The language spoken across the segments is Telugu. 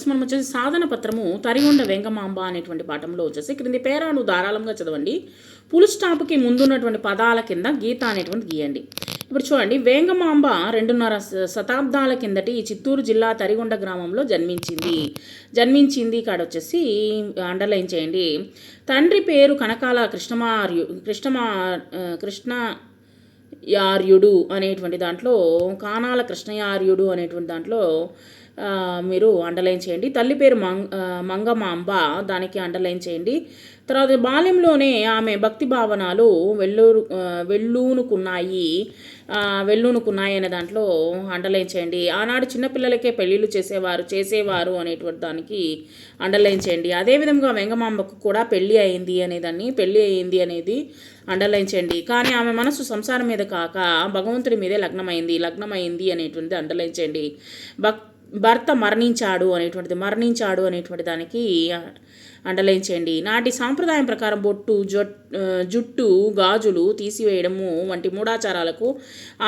వచ్చేసి మనం వచ్చేసి సాధన పత్రము తరిగొండ వెంగమాంబ అనేటువంటి పాఠంలో వచ్చేసి క్రింది పేరాను ధారాళంగా చదవండి. పుల్ స్టాప్కి ముందున్నటువంటి పదాల కింద గీత అనేటువంటి గీయండి. ఇప్పుడు చూడండి, వేంగమాంబ 2.5 శతాబ్దాల కిందటి చిత్తూరు జిల్లా తరిగొండ గ్రామంలో జన్మించింది కాడ వచ్చేసి అండర్లైన్ చేయండి. తండ్రి పేరు కనకాల కృష్ణయార్యుడు అనేటువంటి దాంట్లో కానాల కృష్ణయార్యుడు అనేటువంటి దాంట్లో మీరు అండర్లైన్ చేయండి. తల్లి పేరు మంగమాంబ, దానికి అండర్లైన్ చేయండి. తర్వాత బాల్యంలోనే ఆమె భక్తి భావనాలు వెల్లూనుకున్నాయి అనే దాంట్లో అండర్లైన్ చేయండి. ఆనాడు చిన్నపిల్లలకే పెళ్ళిళ్ళు చేసేవారు అనేటువంటి దానికి అండర్లైన్ చేయండి. అదేవిధంగా వెంగమాంబకు కూడా పెళ్ళి అయింది అనేది అండర్లైన్ చేయండి. కానీ ఆమె మనసు సంసారం మీద కాక భగవంతుడి మీదే లగ్నమైంది అనేటువంటిది అండర్లైన్ చేయండి. భర్త మరణించాడు అనేటువంటి దానికి అండర్లైన్ చేయండి. నాటి సాంప్రదాయం ప్రకారం బొట్టు, జుట్టు, గాజులు తీసివేయడము వంటి మూఢాచారాలకు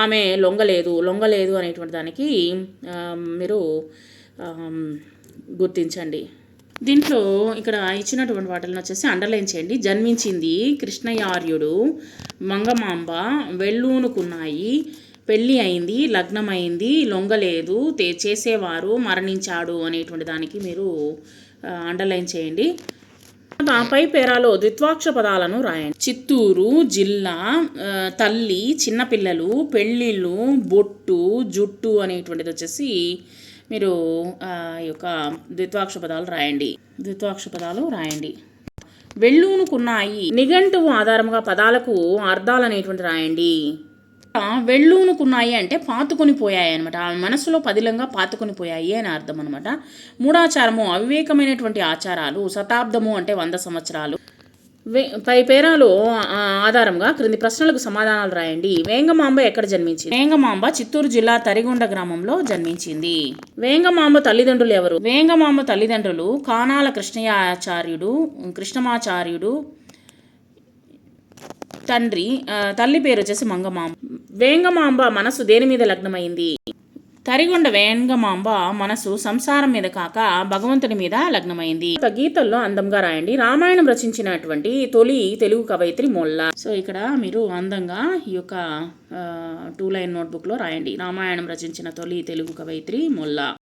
ఆమె లొంగలేదు అనేటువంటి దానికి మీరు గుర్తించండి. దీంట్లో ఇక్కడ ఇచ్చినటువంటి వాటిని వచ్చేసి అండర్లైన్ చేయండి. జన్మించింది, కృష్ణయార్యుడు, మంగమాంబ, వెల్లూనుకున్నాయి, పెళ్ళి అయింది, లగ్నమైంది, లొంగలేదు, చేసేవారు, మరణించాడు అనేటువంటి దానికి మీరు అండర్లైన్ చేయండి. పై పేరాలో ద్విత్వాక్ష పదాలను రాయండి. చిత్తూరు జిల్లా, తల్లి, చిన్నపిల్లలు, పెళ్ళిళ్ళు, బొట్టు, జుట్టు అనేటువంటిది వచ్చేసి మీరు ఈ యొక్క ద్విత్వాక్ష పదాలు రాయండి. వెల్లూనుకున్నాయి, నిఘంటువు ఆధారంగా పదాలకు అర్థాలు అనేటువంటి రాయండి. వెల్లూనుకున్నాయి అంటే పాతుకొని పోయాయి అనమాట. ఆమె మనసులో పదిలంగా పాతుకొని పోయాయి అని అర్థం అనమాట. మూఢాచారము అవివేకమైనటువంటి ఆచారాలు. శతాబ్దము అంటే 100 సంవత్సరాలు. పై పేరాలు ఆధారంగా క్రింది ప్రశ్నలకు సమాధానాలు రాయండి. వేంగమాంబ ఎక్కడ జన్మించింది? వేంగమాంబ చిత్తూరు జిల్లా తరిగొండ గ్రామంలో జన్మించింది. వేంగమాంబ తల్లిదండ్రులు ఎవరు? వేంగమాంబ తల్లిదండ్రులు కానాల కృష్ణమాచార్యుడు, తల్లి పేరు వచ్చేసి మంగమాంబ. వేంగమాంబ మనసు దేని మీద లగ్నమైంది? తరిగొండ వేంగమాంబ మనసు సంసారం మీద కాక భగవంతుని మీద లగ్నమైంది. గీతల్లో అందంగా రాయండి. రామాయణం రచించినటువంటి తొలి తెలుగు కవయిత్రి మొల్ల. సో ఇక్కడ మీరు అందంగా ఈ యొక్క 2 లైన్ నోట్బుక్లో రాయండి. రామాయణం రచించిన తొలి తెలుగు కవయిత్రి మొల్ల.